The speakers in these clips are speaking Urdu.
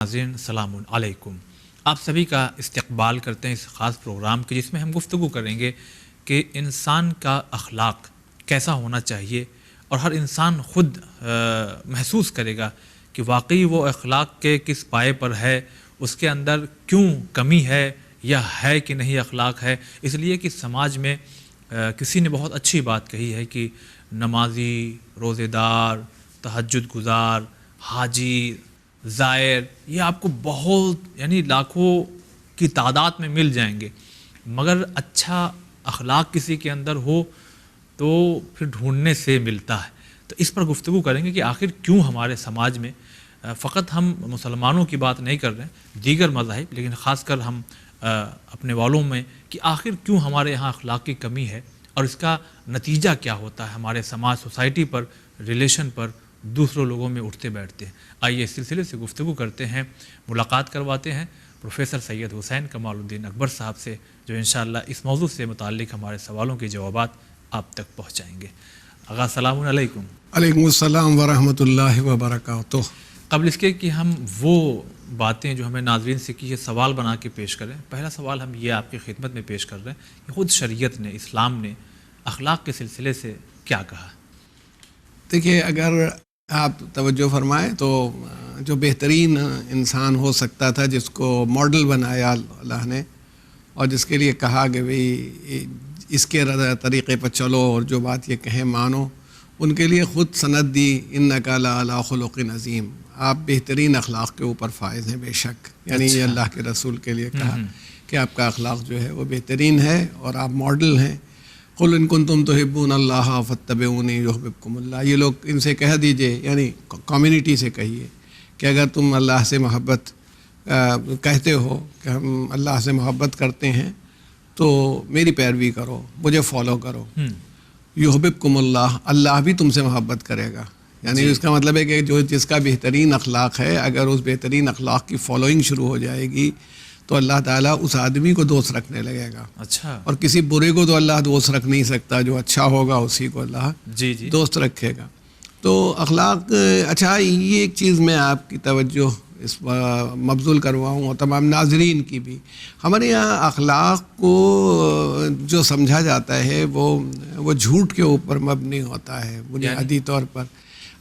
ناظرین السلام علیکم، آپ سبھی کا استقبال کرتے ہیں اس خاص پروگرام کے، جس میں ہم گفتگو کریں گے کہ انسان کا اخلاق کیسا ہونا چاہیے، اور ہر انسان خود محسوس کرے گا کہ واقعی وہ اخلاق کے کس پائے پر ہے، اس کے اندر کیوں کمی ہے یا ہے کہ نہیں اخلاق ہے۔ اس لیے کہ سماج میں کسی نے بہت اچھی بات کہی ہے کہ نمازی، روزے دار، تہجد گزار، حاجی، زائر، یہ آپ کو بہت لاکھوں کی تعداد میں مل جائیں گے، مگر اچھا اخلاق کسی کے اندر ہو تو پھر ڈھونڈنے سے ملتا ہے۔ تو اس پر گفتگو کریں گے کہ آخر کیوں ہمارے سماج میں، فقط ہم مسلمانوں کی بات نہیں کر رہے ہیں، دیگر مذاہب، لیکن خاص کر ہم اپنے والوں میں، کہ آخر کیوں ہمارے یہاں اخلاق کی کمی ہے اور اس کا نتیجہ کیا ہوتا ہے ہمارے سماج، سوسائٹی پر، ریلیشن پر، دوسروں لوگوں میں اٹھتے بیٹھتے ہیں۔ آئیے اس سلسلے سے گفتگو کرتے ہیں، ملاقات کرواتے ہیں پروفیسر سید حسین کمال الدین اکبر صاحب سے، جو انشاءاللہ اس موضوع سے متعلق ہمارے سوالوں کے جوابات آپ تک پہنچائیں گے۔ آغا السلام علیکم۔ علیکم السلام ورحمۃ اللہ وبرکاتہ۔ قبل اس کے کہ ہم وہ باتیں جو ہمیں ناظرین سے کی، یہ سوال بنا کے پیش کریں، پہلا سوال ہم یہ آپ کی خدمت میں پیش کر رہے ہیں کہ خود شریعت نے، اسلام نے اخلاق کے سلسلے سے کیا کہا؟ دیکھیے، اگر آپ توجہ فرمائیں تو جو بہترین انسان ہو سکتا تھا، جس کو ماڈل بنایا اللہ نے، اور جس کے لیے کہا کہ بھئی اس کے طریقے پر چلو اور جو بات یہ کہیں مانو، ان کے لیے خود سند دی، انک لعلی خلق عظیم، آپ بہترین اخلاق کے اوپر فائز ہیں بے شک۔ یعنی یہ اللہ کے رسول کے لیے کہا کہ آپ کا اخلاق جو ہے وہ بہترین ہے اور آپ ماڈل ہیں۔ قل ان کنتم تحبون اللہ فاتبعونی یحببکم اللہ، یہ لوگ ان سے کہہ دیجئے، یعنی کمیونٹی سے کہیے کہ اگر تم اللہ سے محبت کہتے ہو کہ ہم اللہ سے محبت کرتے ہیں تو میری پیروی کرو، مجھے فالو کرو، یحببکم اللہ، اللہ بھی تم سے محبت کرے گا۔ یعنی اس کا مطلب ہے کہ جس کا بہترین اخلاق ہے، اگر اس بہترین اخلاق کی فالوئنگ شروع ہو جائے گی تو اللہ تعالیٰ اس آدمی کو دوست رکھنے لگے گا۔ اچھا۔ اور کسی برے کو تو اللہ دوست رکھ نہیں سکتا، جو اچھا ہوگا اسی کو اللہ دوست رکھے گا۔ تو اخلاق، اچھا یہ ایک چیز میں آپ کی توجہ اس پر مبذول کرواؤں اور تمام ناظرین کی بھی، ہمارے یہاں اخلاق کو جو سمجھا جاتا ہے وہ جھوٹ کے اوپر مبنی ہوتا ہے بنیادی طور پر۔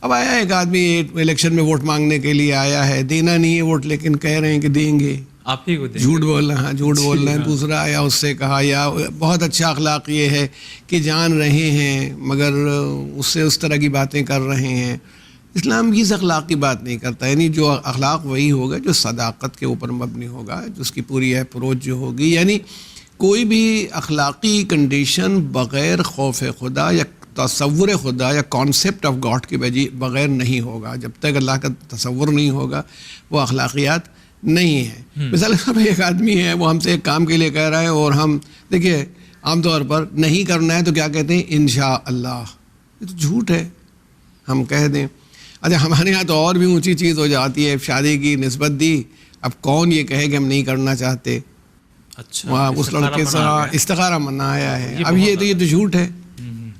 اب آیا ایک آدمی الیکشن میں ووٹ مانگنے کے لیے آیا ہے، دینا نہیں ہے ووٹ، لیکن کہہ رہے ہیں کہ دیں گے، آپ ہی کو دیں گے، جھوٹ بول رہے ہیں، جھوٹ بول رہے ہیں۔ دوسرا آیا، اس سے کہا، یا بہت اچھا اخلاق یہ ہے کہ جان رہے ہیں مگر اس سے اس طرح کی باتیں کر رہے ہیں۔ اسلام اس اخلاق کی بات نہیں کرتا، یعنی جو اخلاق وہی ہوگا جو صداقت کے اوپر مبنی ہوگا، جس کی پوری اپروچ جو ہوگی، یعنی کوئی بھی اخلاقی کنڈیشن بغیر خوف خدا یا تصور خدا یا کانسیپٹ آف گاڈ کے بغیر نہیں ہوگا۔ جب تک اللہ کا تصور نہیں ہوگا وہ اخلاقیات نہیں ہے۔ مثال پر ایک آدمی ہے، وہ ہم سے ایک کام کے لیے کہہ رہا ہے، اور ہم دیکھیے عام طور پر نہیں کرنا ہے تو کیا کہتے ہیں؟ انشاءاللہ۔ یہ تو جھوٹ ہے، ہم کہہ دیں۔ اچھا، ہمارے یہاں تو اور بھی اونچی چیز ہو جاتی ہے، شادی کی نسبت دی، اب کون یہ کہے کہ ہم نہیں کرنا چاہتے؟ اچھا، اس لڑکے سے استخارہ منایا ہے، اب یہ تو جھوٹ ہے۔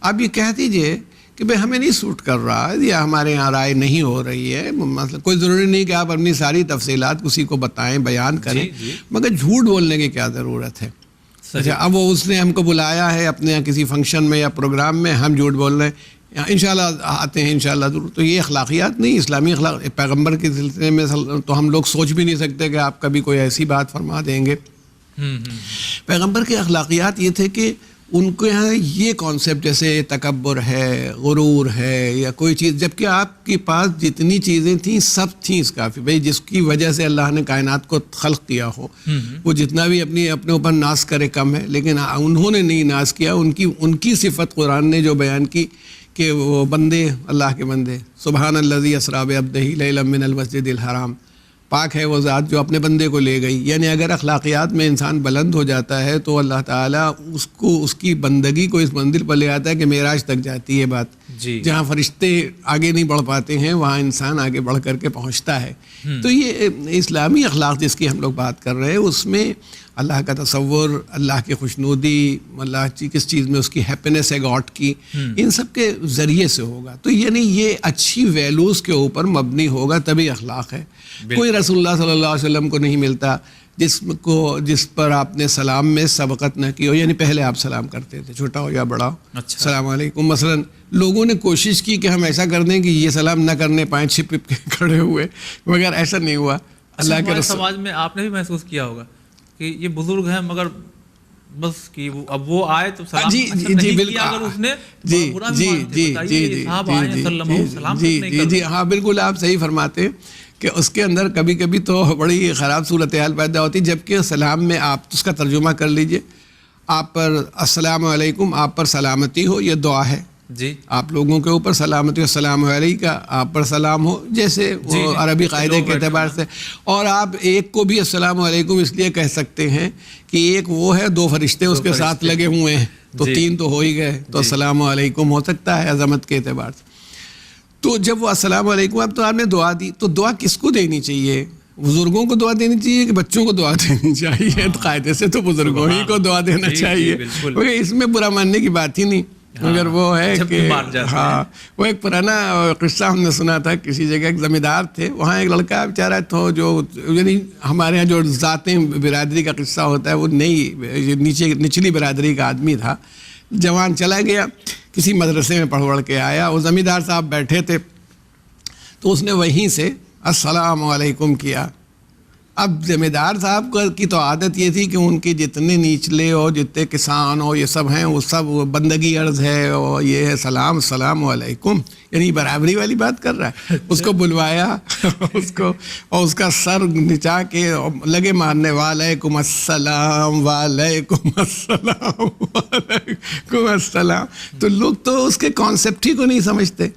اب یہ کہہ دیجئے کہ بھئی ہمیں نہیں سوٹ کر رہا، یا ہمارے یہاں رائے نہیں ہو رہی ہے، مطلب کوئی ضروری نہیں کہ آپ اپنی ساری تفصیلات کسی کو بتائیں، بیان کریں، مگر جھوٹ بولنے کی کیا ضرورت ہے؟ اچھا، اب وہ اس نے ہم کو بلایا ہے اپنے کسی فنکشن میں یا پروگرام میں، ہم جھوٹ بول رہے ہیں، انشاءاللہ آتے ہیں، انشاءاللہ ضرور۔ تو یہ اخلاقیات نہیں، اسلامی اخلاق، پیغمبر کے سلسلے میں تو ہم لوگ سوچ بھی نہیں سکتے کہ آپ کبھی کوئی ایسی بات فرما دیں گے۔ پیغمبر کے اخلاقیات یہ تھے کہ ان کو یہاں یہ کانسیپٹ جیسے تکبر ہے، غرور ہے، یا کوئی چیز، جبکہ آپ کے پاس جتنی چیزیں تھیں سب تھیں اس کافی، بھئی جس کی وجہ سے اللہ نے کائنات کو خلق کیا ہو، وہ جتنا بھی اپنے اوپر ناز کرے کم ہے، لیکن انہوں نے نہیں ناز کیا۔ ان کی صفت قرآن نے جو بیان کی کہ وہ بندے، اللہ کے بندے، سبحان الذی اسریٰ بعبدہ لیلا من المسجد الحرام، پاک ہے وہ ذات جو اپنے بندے کو لے گئی۔ یعنی اگر اخلاقیات میں انسان بلند ہو جاتا ہے تو اللہ تعالیٰ اس کی بندگی کو اس منزل پر لے آتا ہے کہ معراج تک جاتی ہے بات، جہاں فرشتے آگے نہیں بڑھ پاتے ہیں وہاں انسان آگے بڑھ کر کے پہنچتا ہے۔ تو یہ اسلامی اخلاق جس کی ہم لوگ بات کر رہے ہیں، اس میں اللہ کا تصور، اللہ کی خوشنودی، اللہ کس چیز میں اس کی ہیپینس ہے گاڈ کی، ان سب کے ذریعے سے ہوگا. تو یعنی یہ اچھی ویلوز کے اوپر مبنی ہوگا تبھی اخلاق ہے. کوئی رسول اللہ صلی اللہ علیہ وسلم کو نہیں ملتا جس پر آپ نے سلام میں سبقت نہ کی ہو، یعنی پہلے آپ سلام کرتے تھے چھوٹا ہو یا بڑا ہو. السلام علیکم مثلا لوگوں نے کوشش کی کہ ہم ایسا کر دیں کہ یہ سلام نہ کرنے پائیں، چھپ کے کھڑے ہوئے، مگر ایسا نہیں ہوا. اللہ کے رسول سماج میں آپ نے بھی محسوس کیا ہوگا کہ یہ بزرگ ہیں مگر بس کہ اب وہ آئے تو سلام جی بالکل اگر اس نے جی ہاں بالکل آپ صحیح فرماتے ہیں کہ اس کے اندر کبھی کبھی تو بڑی خراب صورتحال پیدا ہوتی، جبکہ سلام میں آپ اس کا ترجمہ کر لیجئے. آپ پر السلام علیکم، آپ پر سلامتی ہو، یہ دعا ہے جی. آپ لوگوں کے اوپر سلامتی ہو، السلام علیکم، آپ پر سلام ہو، جیسے وہ عربی قاعدے کے اعتبار سے. اور آپ ایک کو بھی السلام علیکم اس لیے کہہ سکتے ہیں کہ ایک وہ ہے، دو فرشتے اس کے ساتھ لگے ہوئے ہیں تو تین تو ہو ہی گئے، تو السلام علیکم ہو سکتا ہے عظمت کے اعتبار سے. تو جب وہ السلام علیکم، اب تو آپ نے دعا دی، تو دعا کس کو دینی چاہیے؟ بزرگوں کو دعا دینی چاہیے کہ بچوں کو دعا دینی چاہیے؟ قاعدے سے تو بزرگوں ہی کو دعا دینا چاہیے، کیونکہ اس میں برا ماننے کی بات ہی نہیں. مگر وہ ہے کہ ہاں وہ ایک پرانا قصہ ہم نے سنا تھا، کسی جگہ ایک زمیندار تھے، وہاں ایک لڑکا بیچارہ تھا جو یعنی ہمارے یہاں جو ذاتیں برادری کا قصہ ہوتا ہے وہ نچلی برادری کا آدمی تھا. جوان چلا گیا، کسی مدرسے میں پڑھ کے آیا، وہ زمیندار صاحب بیٹھے تھے تو اس نے وہیں سے السلام علیکم کیا. اب زمیندار صاحب کی تو عادت یہ تھی کہ ان کے جتنے نیچلے ہو، جتنے کسان ہو، یہ سب ہیں، وہ سب بندگی عرض ہے اور یہ ہے سلام السلام علیکم، یعنی برابری والی بات کر رہا ہے. اس کو بلوایا اس کو، اور اس کا سر نچا کے لگے مارنے، وعلیکم السلام وعلیکم السلام وعلیکم السلام. تو لوگ تو اس کے کانسیپٹ ہی کو نہیں سمجھتے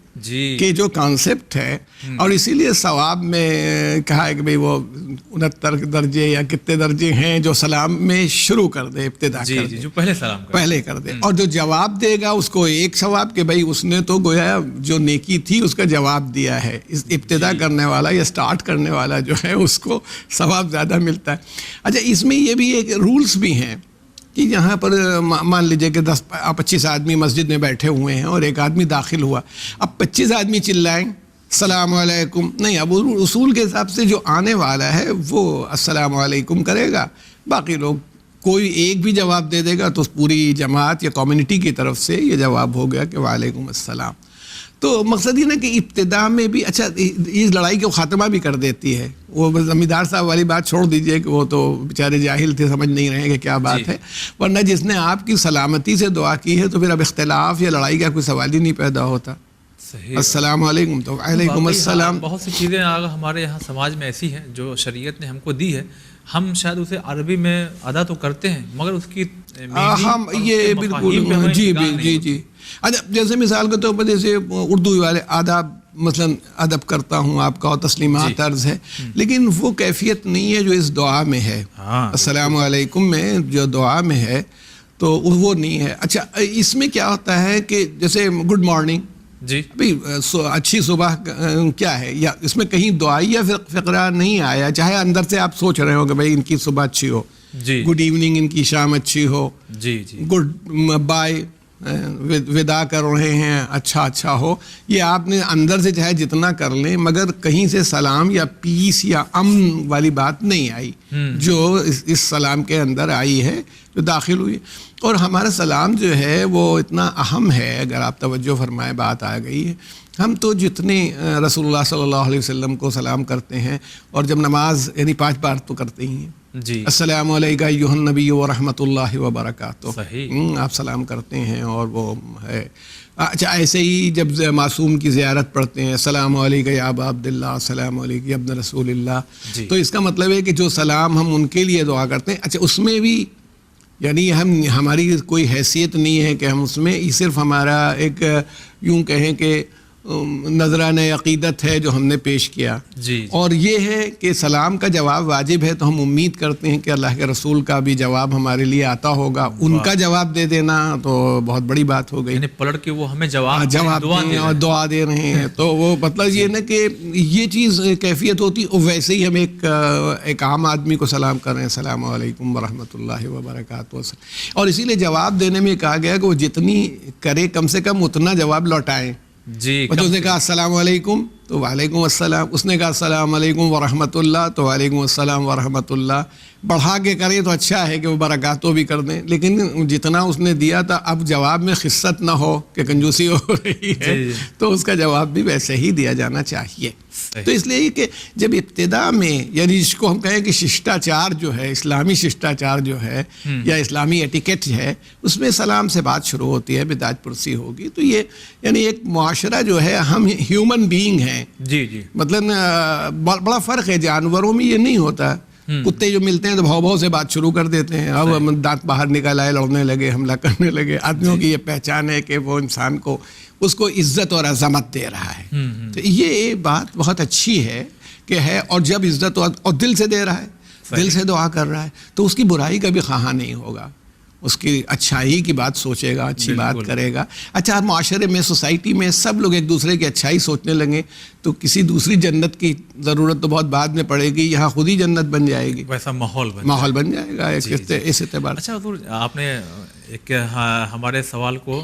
کہ جو کانسیپٹ ہے. اور اسی لیے ثواب میں کہا ہے کہ بھئی وہ 69 درجے یا کتنے درجے ہیں جو سلام میں شروع کر دے، ابتدا کر دے، جو پہلے کر دے. اور جو جواب دے گا اس کو ایک ثواب کہ بھئی اس نے تو گویا جو نیکی تھی اس کا جواب دیا ہے. ابتدا کرنے والا یا سٹارٹ کرنے والا جو ہے اس کو ثواب زیادہ ملتا ہے. اچھا اس میں یہ بھی ایک رولز بھی ہیں کہ یہاں پر مان لیجئے کہ 10-25 آدمی مسجد میں بیٹھے ہوئے ہیں اور ایک آدمی داخل ہوا، اب 25 آدمی چلائیں السلام علیکم نہیں. اب اصول کے حساب سے جو آنے والا ہے وہ السلام علیکم کرے گا، باقی لوگ کوئی ایک بھی جواب دے دے گا تو پوری جماعت یا کمیونٹی کی طرف سے یہ جواب ہو گیا کہ وعلیکم السلام. تو مقصد یہ نا کہ ابتدا میں بھی اچھا اس لڑائی کو خاتمہ بھی کر دیتی ہے. وہ زمیندار صاحب والی بات چھوڑ دیجئے کہ وہ تو بیچارے جاہل تھے، سمجھ نہیں رہے کہ کیا بات ہے، ورنہ جس نے آپ کی سلامتی سے دعا کی ہے تو پھر اب اختلاف یا لڑائی کا کوئی سوال ہی نہیں پیدا ہوتا. السلام علیکم تو وعلیکم السلام. بہت سی چیزیں ہمارے یہاں سماج میں ایسی ہیں جو شریعت نے ہم کو دی ہے، ہم شاید اسے عربی میں ادا تو کرتے ہیں مگر اس کی ہم یہ بالکل جی اچھا جیسے مثال کے طور پر جیسے اردو والے آداب مثلا ادب کرتا ہوں آپ کا اور تسلیمات عرض ہے، لیکن وہ کیفیت نہیں ہے جو اس دعا میں ہے. السلام علیکم میں جو دعا میں ہے تو وہ نہیں ہے. اچھا اس میں کیا ہوتا ہے کہ جیسے گڈ مارننگ جی بھائی اچھی صبح کیا ہے، یا اس میں کہیں دعائی یا فقرہ نہیں آیا، چاہے اندر سے آپ سوچ رہے ہو کہ بھائی ان کی صبح اچھی ہو، گڈ ایوننگ ان کی شام اچھی ہو، گڈ بائے وداع کر رہے ہیں اچھا ہو، یہ آپ نے اندر سے چاہے جتنا کر لیں مگر کہیں سے سلام یا پیس یا امن والی بات نہیں آئی جو اس سلام کے اندر آئی ہے جو داخل ہوئی. اور ہمارا سلام جو ہے وہ اتنا اہم ہے، اگر آپ توجہ فرمائیں بات آ گئی ہے. ہم تو جتنے رسول اللہ صلی اللہ علیہ وسلم کو سلام کرتے ہیں، اور جب نماز یعنی 5 بار تو کرتے ہی ہیں جی السلام علیکم ایھا النبی ورحمۃ اللہ وبرکاتہ، صحیح آپ سلام کرتے ہیں. اور وہ ہے اچھا ایسے ہی جب معصوم کی زیارت پڑھتے ہیں السلام علیکم یا ابا عبداللہ، السلام علیکم یا ابن رسول اللہ. تو اس کا مطلب ہے کہ جو سلام ہم ان کے لیے دعا کرتے ہیں، اچھا اس میں بھی یعنی ہماری کوئی حیثیت نہیں ہے کہ ہم اس میں صرف ہمارا ایک یوں کہیں کہ نذرانہ عقیدت ہے جو ہم نے پیش کیا. جی. اور یہ ہے کہ سلام کا جواب واجب ہے، تو ہم امید کرتے ہیں کہ اللہ کے رسول کا بھی جواب ہمارے لیے آتا ہوگا. ان کا جواب دے دینا تو بہت بڑی بات ہو گئی، یعنی پلٹ کے وہ ہمیں جواب دیں اور دعا دے رہے ہیں. تو وہ مطلب یہ نا کہ یہ چیز کیفیت ہوتی. اور ویسے ہی ہم ایک عام آدمی کو سلام کر رہے ہیں، السلام علیکم ورحمۃ اللہ وبرکاتہ. اور اسی لیے جواب دینے میں کہا گیا کہ وہ جتنی کرے کم سے کم اتنا جواب لوٹائیں. جی. اس نے کہا السلام علیکم تو وعلیکم السلام. اس نے کہا السلام علیکم ورحمۃ اللہ تو وعلیکم السلام ورحمۃ اللہ. بڑھا کے کریں تو اچھا ہے کہ وہ برکاتوں بھی کر دیں، لیکن جتنا اس نے دیا تھا اب جواب میں خست نہ ہو کہ کنجوسی ہو رہی ہے. تو اس کا جواب بھی ویسے ہی دیا جانا چاہیے. تو اس لیے کہ جب ابتدا میں یعنی جس کو ہم کہیں کہ ششٹاچار جو ہے، اسلامی ششٹاچار جو ہے یا اسلامی ایٹیکیٹ ہے، اس میں سلام سے بات شروع ہوتی ہے، بدعت پرسی ہوگی. تو یہ یعنی ایک معاشرہ جو ہے، ہم ہیومن بینگ ہیں. جی جی. مطلب بڑا فرق ہے، جانوروں میں یہ نہیں ہوتا. کتے جو ملتے ہیں تو بھاؤ سے بات شروع کر دیتے ہیں، اب دانت باہر نکل آئے، لڑنے لگے، حملہ کرنے لگے. آدمیوں کی یہ پہچان ہے کہ وہ انسان کو اس کو عزت اور عظمت دے رہا ہے. تو یہ بات بہت اچھی ہے کہ ہے. اور جب عزت اور دل سے دے رہا ہے، دل سے دعا کر رہا ہے، تو اس کی برائی کا بھی خواہاں نہیں ہوگا، اس کی اچھائی کی بات سوچے گا، اچھی بات کرے گا. اچھا، معاشرے میں، سوسائٹی میں سب لوگ ایک دوسرے کی اچھائی سوچنے لگیں تو کسی دوسری جنت کی ضرورت تو بہت بعد میں پڑے گی، یہاں خود ہی جنت بن جائے گی، ویسا ماحول بن جائے گا اس اعتبار. اچھا حضور، آپ نے ایک ہمارے سوال کو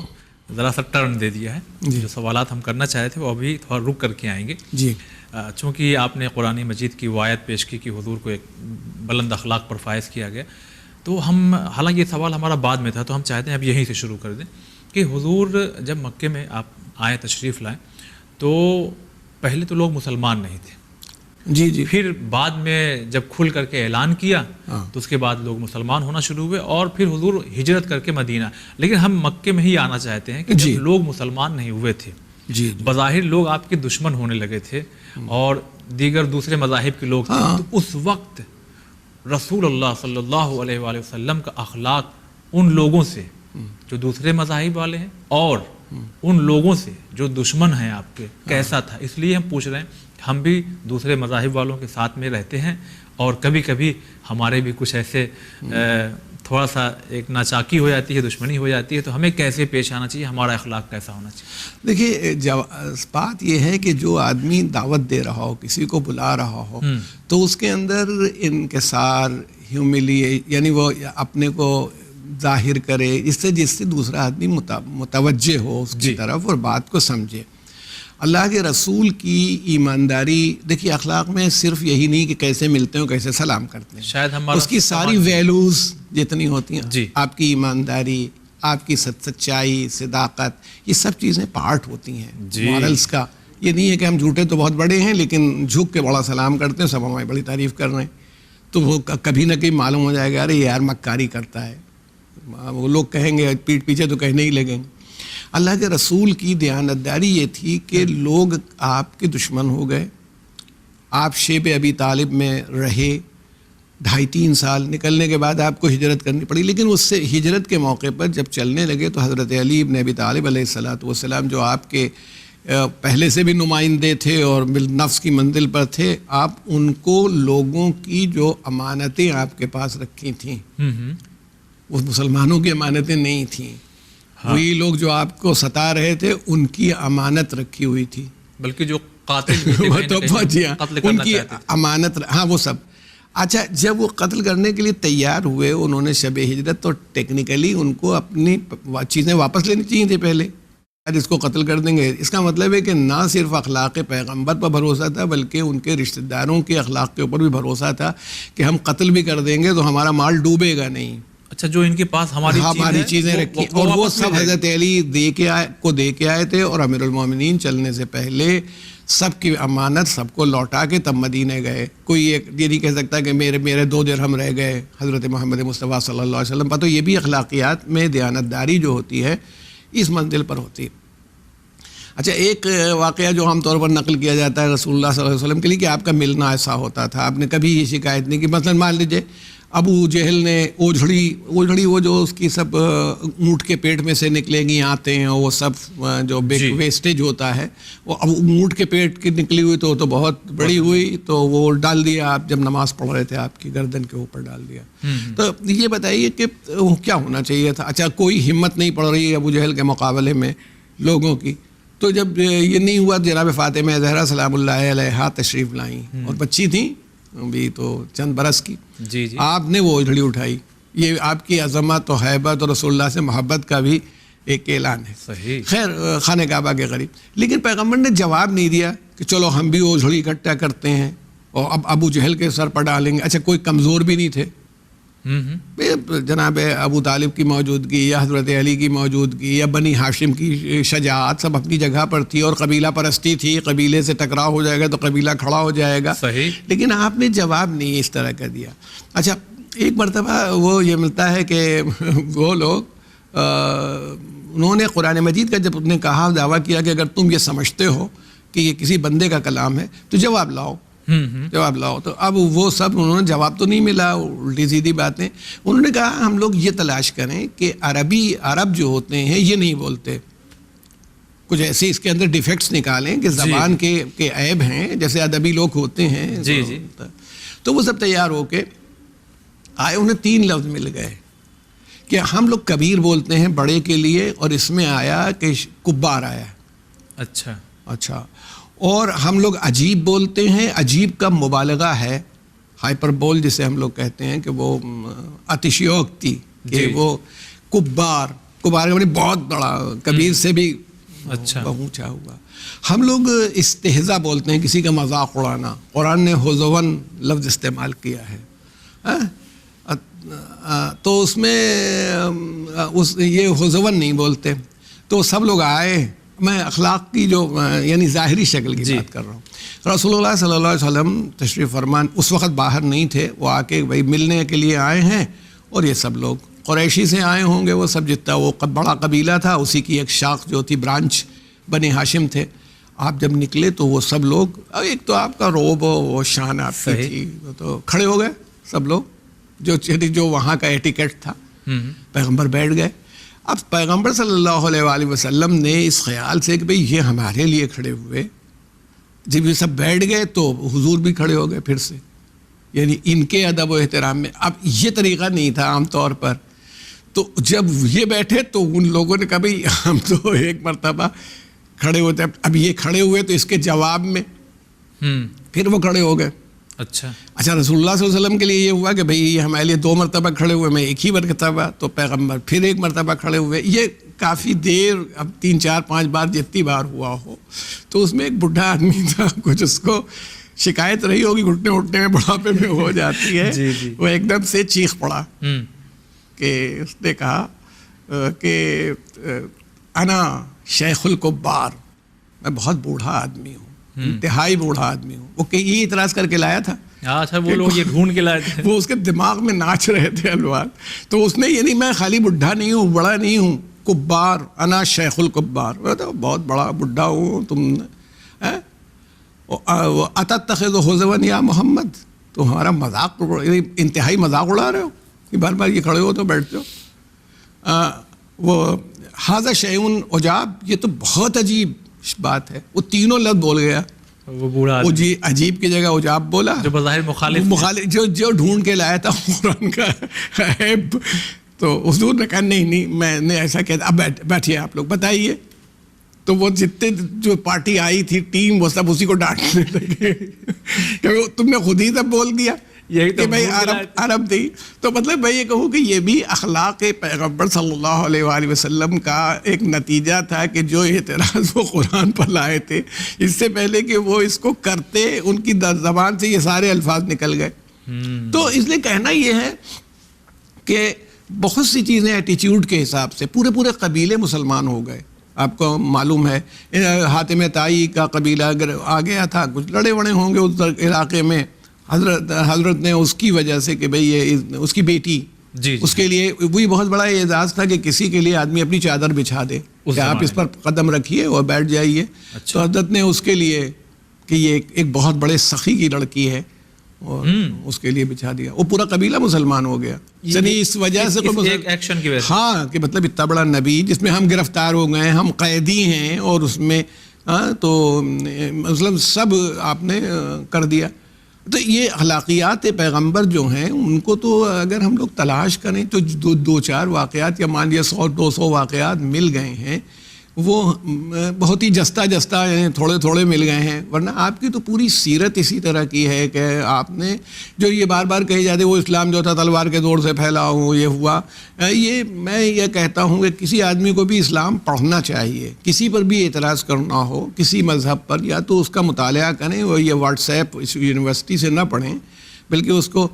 ذرا سا ٹرن دے دیا ہے. جو سوالات ہم کرنا چاہے تھے وہ ابھی تھوڑا رک کر کے آئیں گے. جی. چونکہ آپ نے قرآن مجید کی وہ آیت پیش کی کہ حضور کو ایک بلند اخلاق پر فائز کیا گیا، تو ہم حالانکہ یہ سوال ہمارا بعد میں تھا تو ہم چاہتے ہیں اب یہیں سے شروع کر دیں کہ حضور جب مکے میں آپ آئے، تشریف لائیں، تو پہلے تو لوگ مسلمان نہیں تھے. جی جی. پھر بعد میں جب کھل کر کے اعلان کیا تو اس کے بعد لوگ مسلمان ہونا شروع ہوئے اور پھر حضور ہجرت کر کے مدینہ. لیکن ہم مکے میں ہی آنا چاہتے ہیں کہ جب لوگ مسلمان نہیں ہوئے تھے، بظاہر لوگ آپ کے دشمن ہونے لگے تھے اور دیگر دوسرے مذاہب کے لوگ تھے، تو اس وقت رسول اللہ صلی اللہ علیہ وآلہ وسلم کا اخلاق ان لوگوں سے جو دوسرے مذاہب والے ہیں اور ان لوگوں سے جو دشمن ہیں آپ کے، کیسا تھا؟ اس لیے ہم پوچھ رہے ہیں. ہم بھی دوسرے مذاہب والوں کے ساتھ میں رہتے ہیں اور کبھی کبھی ہمارے بھی کچھ ایسے تھوڑا سا ایک ناچاکی ہو جاتی ہے، دشمنی ہو جاتی ہے، تو ہمیں کیسے پیش آنا چاہیے، ہمارا اخلاق کیسا ہونا چاہیے؟ دیکھیے، بات یہ ہے کہ جو آدمی دعوت دے رہا ہو، کسی کو بلا رہا ہو، تو اس کے اندر انکسار، یعنی وہ اپنے کو ظاہر کرے جس سے دوسرا آدمی متوجہ ہو اس کی طرف اور بات کو سمجھے. اللہ کے رسول کی ایمانداری، دیکھیے اخلاق میں صرف یہی نہیں کہ کیسے ملتے ہیں کیسے سلام کرتے ہیں، شاید اس کی ساری ویلیوز جتنی ہوتی ہیں، آپ کی ایمانداری، آپ کی سچائی، صداقت، یہ سب چیزیں پارٹ ہوتی ہیں مورلز کا. یہ نہیں ہے کہ ہم جھوٹے تو بہت بڑے ہیں لیکن جھک کے بڑا سلام کرتے ہیں، سب ہماری بڑی تعریف کر رہے ہیں، تو وہ کبھی نہ کبھی معلوم ہو جائے گا ارے یار مکاری کرتا ہے. وہ لوگ کہیں گے پیٹھ پیچھے تو کہنے ہی لگیں گے. اللہ کے رسول کی دیانتداری یہ تھی کہ لوگ آپ کے دشمن ہو گئے، آپ شیب ابی طالب میں رہے 2.5-3 سال، نکلنے کے بعد آپ کو ہجرت کرنی پڑی. لیکن اس سے ہجرت کے موقع پر جب چلنے لگے تو حضرت علی ابن ابی طالب علیہ الصلوۃ والسلام جو آپ کے پہلے سے بھی نمائندے تھے اور بالنفس کی منزل پر تھے، آپ ان کو لوگوں کی جو امانتیں آپ کے پاس رکھی تھیں وہ مسلمانوں کی امانتیں نہیں تھیں، وہی لوگ جو آپ کو ستا رہے تھے ان کی امانت رکھی ہوئی تھی، بلکہ جو قاتل ان کی امانت، وہ سب. اچھا، جب وہ قتل کرنے کے لیے تیار ہوئے، انہوں نے شب ہجرت، تو ٹیکنیکلی ان کو اپنی چیزیں واپس لینی چاہیے تھی پہلے. اس کو قتل کر دیں گے، اس کا مطلب ہے کہ نہ صرف اخلاق پیغمبر پر بھروسہ تھا بلکہ ان کے رشتہ داروں کے اخلاق کے اوپر بھی بھروسہ تھا کہ ہم قتل بھی کر دیں گے تو ہمارا مال ڈوبے گا نہیں. اچھا، جو ان کے پاس ہماری چیزیں رکھی اور وہ سب حضرت علی دے کے آئے تھے، اور امیر المومنین چلنے سے پہلے سب کی امانت سب کو لوٹا کے تب مدینہ گئے. کوئی یہ نہیں کہہ سکتا کہ میرے 2 درہم رہ گئے حضرت محمد مصطفیٰ صلی اللہ علیہ وسلم پر. تو یہ بھی اخلاقیات میں دیانتداری جو ہوتی ہے اس منزل پر ہوتی ہے. اچھا ایک واقعہ جو عام طور پر نقل کیا جاتا ہے رسول اللہ صلی اللہ علیہ وسلم کے لیے کہ آپ کا ملنا ایسا ہوتا تھا، آپ نے کبھی یہ شکایت نہیں کی. مثلا مان لیجیے ابو جہل نے اوجھڑی وہ جو اس کی سب اونٹ کے پیٹ میں سے نکلیں گی آتے ہیں وہ سب جو ویسٹیج ہوتا ہے وہ اب اونٹ کے پیٹ کی نکلی ہوئی تو بہت بڑی ہوئی تو وہ ڈال دیا آپ جب نماز پڑھ رہے تھے آپ کی گردن کے اوپر ڈال دیا. تو یہ بتائیے کہ کیا ہونا چاہیے تھا؟ اچھا کوئی ہمت نہیں پڑ رہی ہے ابو جہل کے مقابلے میں لوگوں کی، تو جب یہ نہیں ہوا جناب فاطمہ زہرا سلام اللہ علیہا تشریف لائیں اور بچی تھیں بھی تو چند برس کی. جی آپ نے وہ اوجھڑی اٹھائی. یہ آپ کی عظمت و حیبت اور رسول اللہ سے محبت کا بھی ایک اعلان ہے. صحیح. خیر خانہ کعبہ کے قریب، لیکن پیغمبر نے جواب نہیں دیا کہ چلو ہم بھی اوجھڑی اکٹھا کرتے ہیں اور اب ابو جہل کے سر پر ڈالیں گے. اچھا کوئی کمزور بھی نہیں تھے، جناب ابو طالب کی موجودگی یا حضرت علی کی موجودگی یا بنی ہاشم کی شجاعت سب اپنی جگہ پر تھی اور قبیلہ پرستی تھی، قبیلے سے ٹکراؤ ہو جائے گا تو قبیلہ کھڑا ہو جائے گا. صحیح. لیکن آپ نے جواب نہیں اس طرح کا دیا. اچھا ایک مرتبہ وہ یہ ملتا ہے کہ وہ لوگ انہوں نے قرآن مجید کا جب نے کہا دعویٰ کیا کہ اگر تم یہ سمجھتے ہو کہ یہ کسی بندے کا کلام ہے تو جواب لاؤ. تو اب وہ سب انہوں نے جواب تو نہیں ملا، الٹی سیدھی باتیں. انہوں نے کہا ہم لوگ یہ تلاش کریں کہ عرب جو ہوتے ہیں یہ نہیں بولتے، کچھ ایسے اس کے اندر ڈیفیکٹس نکالیں کہ زبان کے عیب ہیں جیسے ادبی لوگ ہوتے ہیں. تو وہ سب تیار ہو کے آئے. انہیں 3 لفظ مل گئے کہ ہم لوگ کبیر بولتے ہیں بڑے کے لیے اور اس میں آیا کہ کبار آیا. اچھا اور ہم لوگ عجیب بولتے ہیں، عجیب کا مبالغہ ہے، ہائپر بول جسے ہم لوگ کہتے ہیں کہ وہ اتشیوکتی کہ وہ کبار کے بہت بڑا، کبیر سے بھی اونچا ہوا. ہم لوگ استہزا بولتے ہیں، کسی کا مذاق اڑانا. قرآن نے حضون لفظ استعمال کیا ہے تو اس میں یہ حضون نہیں بولتے. تو سب لوگ آئے. میں اخلاق کی جو یعنی ظاہری شکل کی بات کر رہا ہوں. رسول اللہ صلی اللہ علیہ وسلم تشریف فرمان اس وقت باہر نہیں تھے، وہ آ کے بھائی ملنے کے لیے آئے ہیں اور یہ سب لوگ قریشی سے آئے ہوں گے، وہ سب جتنا وہ بڑا قبیلہ تھا اسی کی ایک شاخ جو تھی برانچ بنی ہاشم تھے. آپ جب نکلے تو وہ سب لوگ ایک تو آپ کا روب وہ شان آپ کی تھی تو کھڑے ہو گئے سب لوگ جو وہاں کا ایٹیکیٹ تھا. پیغمبر بیٹھ گئے. اب پیغمبر صلی اللہ علیہ وآلہ وسلم نے اس خیال سے کہ بھئی یہ ہمارے لیے کھڑے ہوئے، جب یہ سب بیٹھ گئے تو حضور بھی کھڑے ہو گئے پھر سے، یعنی ان کے ادب و احترام میں. اب یہ طریقہ نہیں تھا عام طور پر. تو جب یہ بیٹھے تو ان لوگوں نے کہا بھئی ہم تو ایک مرتبہ کھڑے ہوتے ہیں. اب یہ کھڑے ہوئے تو اس کے جواب میں پھر وہ کھڑے ہو گئے. اچھا رسول اللہ صلی اللہ علیہ وسلم کے لیے یہ ہوا کہ بھئی یہ ہمارے لیے 2 مرتبہ کھڑے ہوئے، میں ایک ہی مرتبہ، تو پیغمبر پھر 1 مرتبہ کھڑے ہوئے. یہ کافی دیر، اب 3 4 5 بار جتنی بار ہوا ہو. تو اس میں ایک بڈھا آدمی تھا، کچھ اس کو شکایت رہی ہوگی گھٹنے اٹھنے میں بڑھاپے میں ہو جاتی ہے. وہ ایک دم سے چیخ پڑا کہ اس نے کہا کہ انا شیخ الکبار، میں بہت بوڑھا آدمی ہوں، انتہائی بوڑھا آدمی ہوں. وہ کہ یہ اعتراض کر کے لایا تھا. وہ لوگ یہ ڈھونڈ کے لائے تھے، وہ اس کے دماغ میں ناچ رہے تھے الوار. تو اس نے یعنی میں خالی بڈھا نہیں ہوں، بڑا نہیں ہوں، کبار، انا شیخ الکبار، بہت بڑا بڈھا ہوں. تم اتتخذ حضوا یا محمد، تمہارا مذاق انتہائی مذاق اڑا رہے ہو کہ بار بار یہ کھڑے ہو تو بیٹھتے ہو. وہ ھذا شیء عجاب، یہ تو بہت عجیب بات ہے. وہ تینوں لفظ بول گیا. وہ بوڑھا وہ جی عجیب کی جگہ عجاب بولا، جو بظاہر مخالف جو ڈھونڈ کے لایا تھا قرآن کا عیب. تو حضور نے کہا نہیں میں نے ایسا کہا. اب بیٹھیے آپ لوگ بتائیے. تو وہ جتنے جو پارٹی آئی تھی ٹیم وہ سب اسی کو ڈانٹنے لگے کہ تم نے خود ہی سب بول دیا کہ بھائی عرب تھی. تو مطلب میں یہ کہوں کہ یہ بھی اخلاق پیغمبر صلی اللہ علیہ وآلہ وسلم کا ایک نتیجہ تھا کہ جو اعتراض وہ قرآن پر لائے تھے، اس سے پہلے کہ وہ اس کو کرتے ان کی زبان سے یہ سارے الفاظ نکل گئے. تو اس لیے کہنا یہ ہے کہ بہت سی چیزیں ایٹیچیوڈ کے حساب سے پورے قبیلے مسلمان ہو گئے. آپ کو معلوم ہے حاتم طائی کا قبیلہ اگر آ گیا تھا، کچھ لڑے وڑے ہوں گے اس علاقے میں. حضرت نے اس کی وجہ سے کہ بھئی یہ اس کی بیٹی، اس کے لیے وہی بہت بڑا اعزاز تھا کہ کسی کے لیے آدمی اپنی چادر بچھا دے. کہ آپ اس پر قدم رکھیے اور بیٹھ جائیے. تو حضرت نے اس کے لیے کہ یہ ایک بہت بڑے سخی کی لڑکی ہے اور اس کے لیے بچھا دیا. وہ پورا قبیلہ مسلمان ہو گیا. یعنی اس وجہ سے ایک ایکشن کی وجہ سے. ہاں کہ مطلب اتنا بڑا نبی جس میں ہم گرفتار ہو گئے, ہم قیدی ہیں, اور اس میں تو مطلب سب آپ نے کر دیا. تو یہ اخلاقیات پیغمبر جو ہیں ان کو تو اگر ہم لوگ تلاش کریں تو دو چار واقعات یا مان لیا 100-200 واقعات مل گئے ہیں, وہ بہت ہی جستا یعنی تھوڑے مل گئے ہیں. ورنہ آپ کی تو پوری سیرت اسی طرح کی ہے کہ آپ نے جو یہ بار بار کہی جاتے وہ اسلام جو تھا تلوار کے زور سے پھیلا ہو, یہ ہوا. یہ میں یہ کہتا ہوں کہ کسی آدمی کو بھی اسلام پڑھنا چاہیے, کسی پر بھی اعتراض کرنا ہو کسی مذہب پر, یا تو اس کا مطالعہ کریں, وہ یہ واٹس ایپ اس یونیورسٹی سے نہ پڑھیں, بلکہ اس کو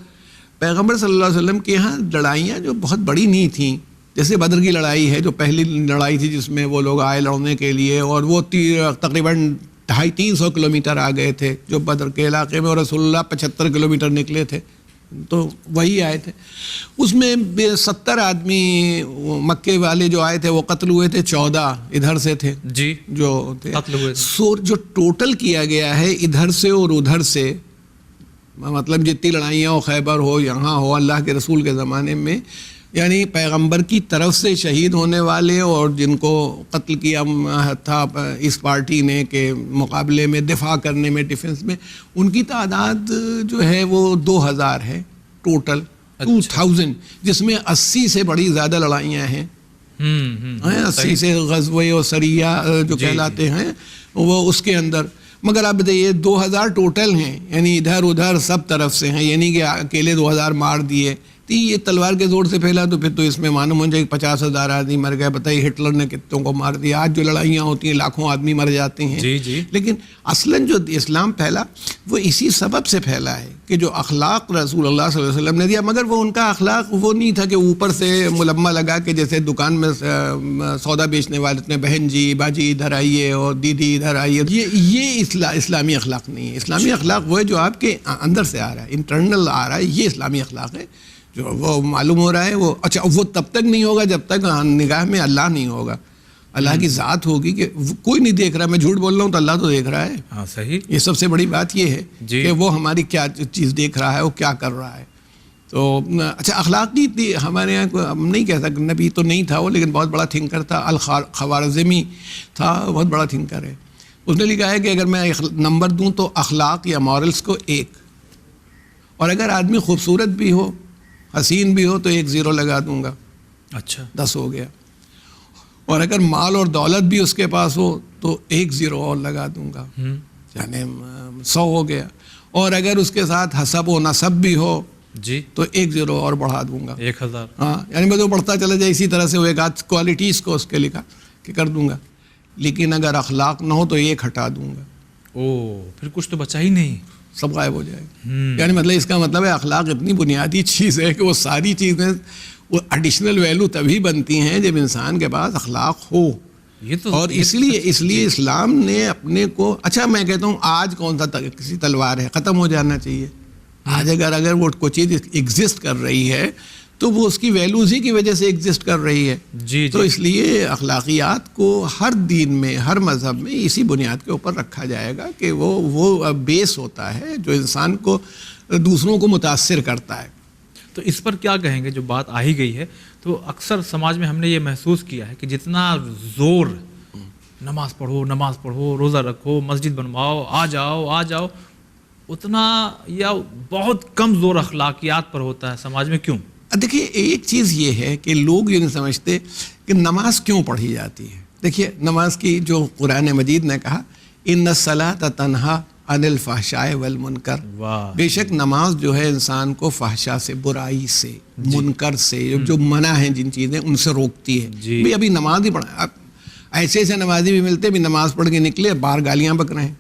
پیغمبر صلی اللہ علیہ وسلم کے یہاں لڑائیاں جو بہت بڑی نہیں تھیں, جیسے بدر کی لڑائی ہے جو پہلی لڑائی تھی جس میں وہ لوگ آئے لڑنے کے لیے, اور وہ تقریباً 250-300 کلومیٹر آ گئے تھے جو بدر کے علاقے میں, اور رسول اللہ 75 کلومیٹر نکلے تھے تو وہی آئے تھے. اس میں 70 آدمی مکے والے جو آئے تھے وہ قتل ہوئے تھے, 14 ادھر سے تھے جی جو تھے قتل ہوئے. جو ٹوٹل کیا گیا ہے ادھر سے اور ادھر سے, مطلب جتنی لڑائیاں ہو, خیبر ہو, یہاں ہو, اللہ کے رسول کے زمانے میں, یعنی پیغمبر کی طرف سے شہید ہونے والے اور جن کو قتل کیا تھا اس پارٹی نے کے مقابلے میں دفاع کرنے میں, ڈیفنس میں, ان کی تعداد جو ہے وہ 2000 ہے ٹوٹل. 2000 جس میں 80 سے بڑی زیادہ لڑائیاں ہیں, 80 سے غزوہ و سریہ جو کہلاتے ہیں وہ اس کے اندر. مگر آپ بتائیے 2000 ٹوٹل ہیں, یعنی ادھر ادھر سب طرف سے ہیں, یعنی کہ اکیلے 2000 مار دیے. یہ تلوار کے زور سے پھیلا تو پھر تو اس میں معلوم ہو جائے 50,000 آدمی مر گئے. بتائیے ہٹلر نے کتنوں کو مار دیا. آج جو لڑائیاں ہوتی ہیں لاکھوں آدمی مر جاتے ہیں. جی. لیکن اصلاً جو اسلام پھیلا وہ اسی سبب سے پھیلا ہے کہ جو اخلاق رسول اللہ صلی اللہ علیہ وسلم نے دیا, مگر وہ ان کا اخلاق وہ نہیں تھا کہ اوپر سے ملمہ لگا کے جیسے دکان میں سودا بیچنے والے اتنے بہن جی باجی ادھر آئیے اور دیدی ادھر آئیے. یہ اسلامی اخلاق نہیں ہے. اسلامی اخلاق وہ ہے جو آپ کے اندر سے آ رہا ہے, انٹرنل آ رہا ہے. یہ اسلامی اخلاق ہے جو وہ معلوم ہو رہا ہے. وہ اچھا وہ تب تک نہیں ہوگا جب تک نگاہ میں اللہ نہیں ہوگا, اللہ کی ذات ہوگی کہ کوئی نہیں دیکھ رہا. میں جھوٹ بول رہا ہوں تو اللہ تو دیکھ رہا ہے. ہاں صحیح. یہ سب سے بڑی بات یہ ہے کہ وہ ہماری کیا چیز دیکھ رہا ہے, وہ کیا کر رہا ہے. تو اچھا اخلاقی تھی ہمارے یہاں, ہم نہیں کہہ سکتے نبی تو نہیں تھا وہ, لیکن بہت بڑا تھنکر تھا. الخوارزمی تھا, بہت بڑا تھنکر ہے. اس نے لکھا ہے کہ اگر میں نمبر دوں تو اخلاق یا مورلس کو 1, اور اگر آدمی خوبصورت بھی ہو حسین بھی ہو تو 1 0 لگا دوں گا. اچھا 10 ہو گیا. اور اگر مال اور دولت بھی اس کے پاس ہو تو 1 0 اور لگا دوں گا, یعنی 100 ہو گیا. اور اگر اس کے ساتھ حسب و نسب بھی ہو جی تو 1 0 اور بڑھا دوں گا, 1000. ہاں یعنی میں تو بڑھتا چلا جائے. اسی طرح سے وہ ایک آدھ کوالٹیز کو اس کے لکھا کہ کر دوں گا. لیکن اگر اخلاق نہ ہو تو 1 ہٹا دوں گا. پھر کچھ تو بچا ہی نہیں, سب غائب ہو جائے گا. یعنی مطلب اس کا مطلب ہے اخلاق اتنی بنیادی چیز ہے کہ وہ ساری چیزیں وہ ایڈیشنل ویلو تبھی بنتی ہیں جب انسان کے پاس اخلاق ہو. اور اس لیے اسلام نے اپنے کو, اچھا میں کہتا ہوں آج کون سا کسی تلوار ہے, ختم ہو جانا چاہیے. آج اگر وہ کوئی چیز ایگزسٹ کر رہی ہے تو وہ اس کی ویلوز ہی کی وجہ سے ایگزسٹ کر رہی ہے. تو اس لیے اخلاقیات کو ہر دین میں ہر مذہب میں اسی بنیاد کے اوپر رکھا جائے گا کہ وہ بیس ہوتا ہے جو انسان کو دوسروں کو متاثر کرتا ہے. تو اس پر کیا کہیں گے, جو بات آ ہی گئی ہے تو اکثر سماج میں ہم نے یہ محسوس کیا ہے کہ جتنا زور نماز پڑھو روزہ رکھو مسجد بنواؤ آ جاؤ اتنا یا بہت کم زور اخلاقیات پر ہوتا ہے سماج میں. کیوں؟ دیکھیے ایک چیز یہ ہے کہ لوگ یہ نہیں سمجھتے کہ نماز کیوں پڑھی جاتی ہے. دیکھیے نماز کی جو قرآن مجید نے کہا ان الصلاۃ تنہا عن الفحشاء والمنکر, بے شک نماز جو ہے انسان کو فحشا سے, برائی سے, منکر سے, جو منع ہیں جن چیزیں ان سے روکتی ہے. بھی ابھی نماز ہی پڑھا, ایسے نمازی بھی ملتے بھی نماز پڑھ کے نکلے باہر گالیاں بک رہے ہیں.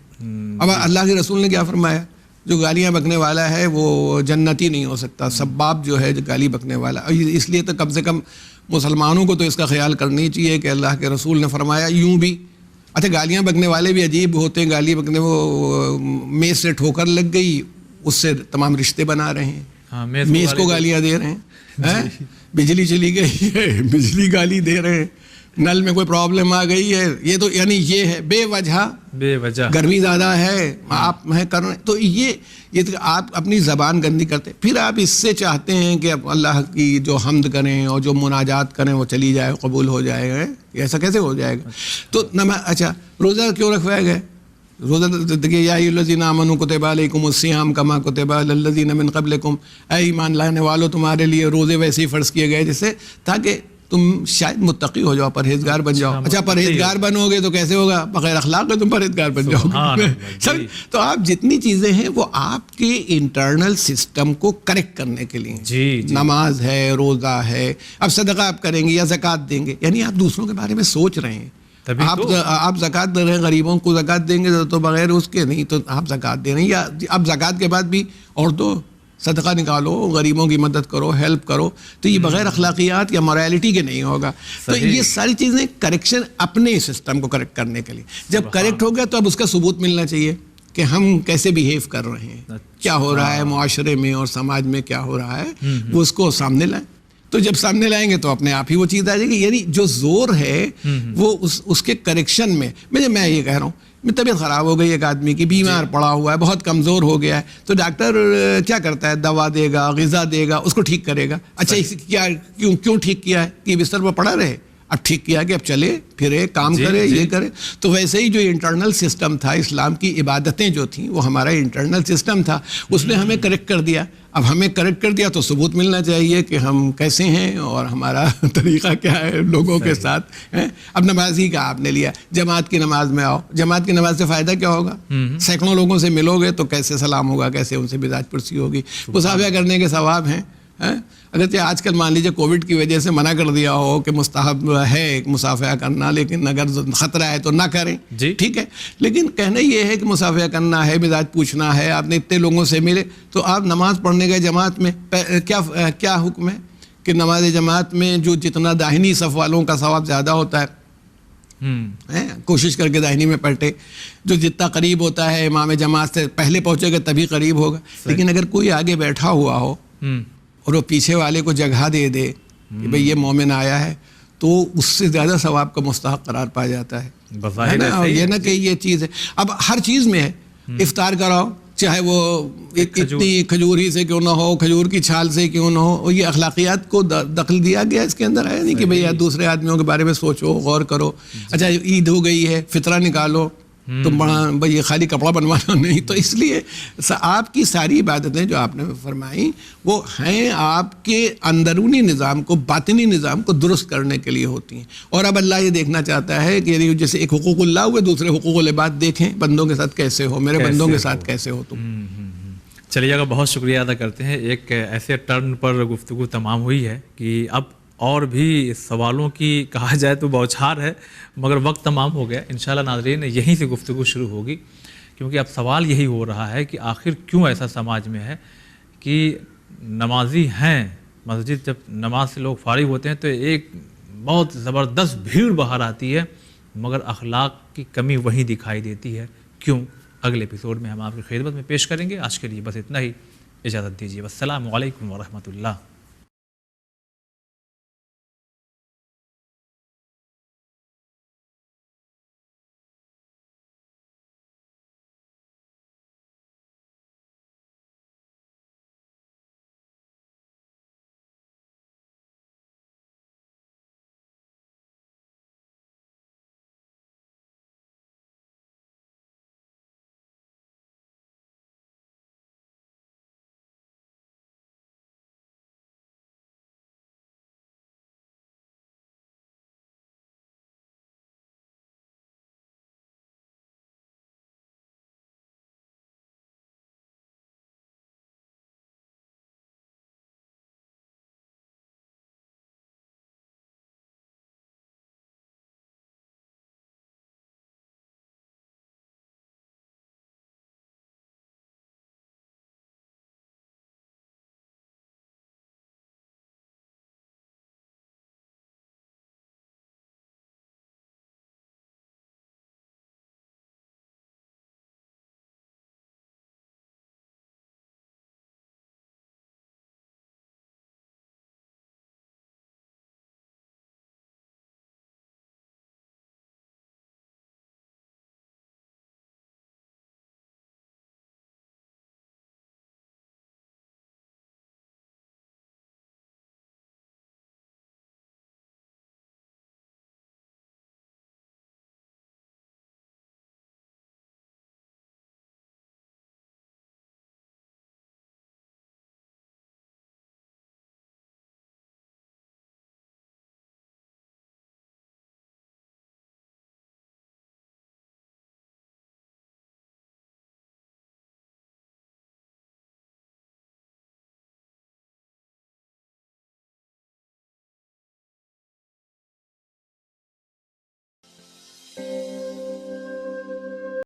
اب اللہ کے رسول نے کیا فرمایا, جو گالیاں بکنے والا ہے وہ جنتی نہیں ہو سکتا. سباب جو ہے جو گالی بکنے والا, اس لیے تو کم سے کم مسلمانوں کو تو اس کا خیال کرنی چاہیے کہ اللہ کے رسول نے فرمایا یوں بھی. اچھا گالیاں بکنے والے بھی عجیب ہوتے ہیں, گالی بکنے وہ میز سے ٹھوکر لگ گئی اس سے تمام رشتے بنا رہے ہیں, میز کو گالیاں دے رہے ہیں. بجلی چلی گئی ہے بجلی گالی دے رہے ہیں, نل میں کوئی پرابلم آ گئی ہے، یہ تو یعنی یہ ہے بے وجہ گرمی زیادہ ہے آپ میں کر رہے، تو یہ آپ اپنی زبان گندی کرتے، پھر آپ اس سے چاہتے ہیں کہ اللہ کی جو حمد کریں اور جو مناجات کریں وہ چلی جائے، قبول ہو جائے گا، ایسا کیسے ہو جائے گا؟ تو اچھا روزہ کیوں رکھوایا گیا؟ روزہ دیکھیے یا ایھا الذین آمنوا کتب علیکم الصیام کما کتب علی الذین من قبلکم، اے ایمان لانے والو تمہارے لیے روزے ویسے ہی فرض کیے گئے جیسے، تاکہ تم شاید متقی ہو جاؤ، پرہیزگار بن جاؤ۔ اچھا پرہیزگار بنو گے تو کیسے ہوگا؟ بغیر اخلاق کے تم پرہیزگار بن جاؤ گے۔ تو آپ جتنی چیزیں ہیں وہ آپ کے انٹرنل سسٹم کو کریکٹ کرنے کے لیے، نماز ہے، روزہ ہے، اب صدقہ آپ کریں گے یا زکوٰۃ دیں گے، یعنی آپ دوسروں کے بارے میں سوچ رہے ہیں۔ آپ زکوٰۃ دے رہے ہیں، غریبوں کو زکوٰۃ دیں گے تو بغیر اس کے نہیں، تو آپ زکوٰۃ دے رہے ہیں، یا اب زکوٰۃ کے بعد بھی اور تو صدقہ نکالو، غریبوں کی مدد کرو، ہیلپ کرو، تو یہ بغیر اخلاقیات یا مورالٹی کے نہیں ہوگا۔ تو یہ ساری چیزیں کریکشن اپنے سسٹم کو کریکٹ کرنے کے لیے، جب کریکٹ ہو گیا تو اب اس کا ثبوت ملنا چاہیے کہ ہم کیسے بیہیو کر رہے ہیں، کیا ہو رہا ہے معاشرے میں اور سماج میں کیا ہو رہا ہے، وہ اس کو سامنے لائیں۔ تو جب سامنے لائیں گے تو اپنے آپ ہی وہ چیز آ جائے گی، یعنی جو زور ہے وہ اس کے کریکشن میں۔ میں یہ کہہ رہا ہوں، طبیعت خراب ہو گئی ایک آدمی کی، بیمار پڑا ہوا ہے، بہت کمزور ہو گیا ہے، تو ڈاکٹر کیا کرتا ہے؟ دوا دے گا، غذا دے گا، اس کو ٹھیک کرے گا۔ اچھا کیوں ٹھیک کیا ہے؟ کہ بستر پر پڑا رہے، اب ٹھیک کیا کہ اب چلے پھرے، کام کرے، یہ کرے۔ تو ویسے ہی جو انٹرنل سسٹم تھا، اسلام کی عبادتیں جو تھیں وہ ہمارا انٹرنل سسٹم تھا، اس نے ہمیں کریکٹ کر دیا۔ اب ہمیں کریکٹ کر دیا تو ثبوت ملنا چاہیے کہ ہم کیسے ہیں اور ہمارا طریقہ کیا ہے لوگوں کے ساتھ۔ اب نماز ہی کا آپ نے لیا، جماعت کی نماز میں آؤ، جماعت کی نماز سے فائدہ کیا ہوگا؟ سینکڑوں لوگوں سے ملو گے تو کیسے سلام ہوگا، کیسے ان سے مزاج پرسی ہوگی، مصافحہ کرنے کے ثواب ہیں۔ اگرچہ آج کل مان لیجیے کووڈ کی وجہ سے منع کر دیا ہو کہ مستحب ہے مصافحہ کرنا، لیکن اگر خطرہ ہے تو نہ کریں، ٹھیک ہے، لیکن کہنا یہ ہے کہ مصافحہ کرنا ہے، مزاج پوچھنا ہے، آپ نے اتنے لوگوں سے ملے تو آپ نماز پڑھنے گئے جماعت میں، کیا حکم ہے کہ نماز جماعت میں جو جتنا داہنی صف والوں کا ثواب زیادہ ہوتا ہے، کوشش کر کے داہنی میں پلٹے، جو جتنا قریب ہوتا ہے امام جماعت سے پہلے پہنچے گا تبھی قریب ہوگا۔ لیکن اگر کوئی آگے بیٹھا ہوا ہو اور وہ پیچھے والے کو جگہ دے دے کہ بھئی یہ مومن آیا ہے، تو اس سے زیادہ ثواب کا مستحق قرار پا جاتا ہے۔ یہ نہ کہ یہ چیز ہے، اب ہر چیز میں ہے، افطار کراؤ چاہے وہ اتنی کھجور ہی سے کیوں نہ ہو، کھجور کی چھال سے کیوں نہ ہو، یہ اخلاقیات کو دخل دیا گیا اس کے اندر ہے نہیں کہ بھئی دوسرے آدمیوں کے بارے میں سوچو، غور کرو۔ اچھا عید ہو گئی ہے، فطرہ نکالو، تو بھئی خالی کپڑا بنوانا نہیں۔ تو اس لیے آپ کی ساری عبادتیں جو آپ نے فرمائی وہ ہیں آپ کے اندرونی نظام کو، باطنی نظام کو درست کرنے کے لیے ہوتی ہیں۔ اور اب اللہ یہ دیکھنا چاہتا ہے کہ جیسے ایک حقوق اللہ ہوئے، دوسرے حقوق العباد دیکھیں، بندوں کے ساتھ کیسے ہو، میرے بندوں کے ساتھ کیسے ہو تم۔ چلیے گا، بہت شکریہ ادا کرتے ہیں۔ ایک ایسے ٹرن پر گفتگو تمام ہوئی ہے کہ اب اور بھی سوالوں کی کہا جائے تو بوچھار ہے، مگر وقت تمام ہو گیا۔ انشاءاللہ ناظرین یہیں سے گفتگو شروع ہوگی، کیونکہ اب سوال یہی ہو رہا ہے کہ آخر کیوں ایسا سماج میں ہے کہ نمازی ہیں، مسجد جب نماز سے لوگ فارغ ہوتے ہیں تو ایک بہت زبردست بھیڑ باہر آتی ہے، مگر اخلاق کی کمی وہیں دکھائی دیتی ہے۔ کیوں؟ اگلے ایپیسوڈ میں ہم آپ کی خدمت میں پیش کریں گے۔ آج کے لیے بس اتنا ہی، اجازت دیجیے، والسلام علیکم ورحمۃ اللہ۔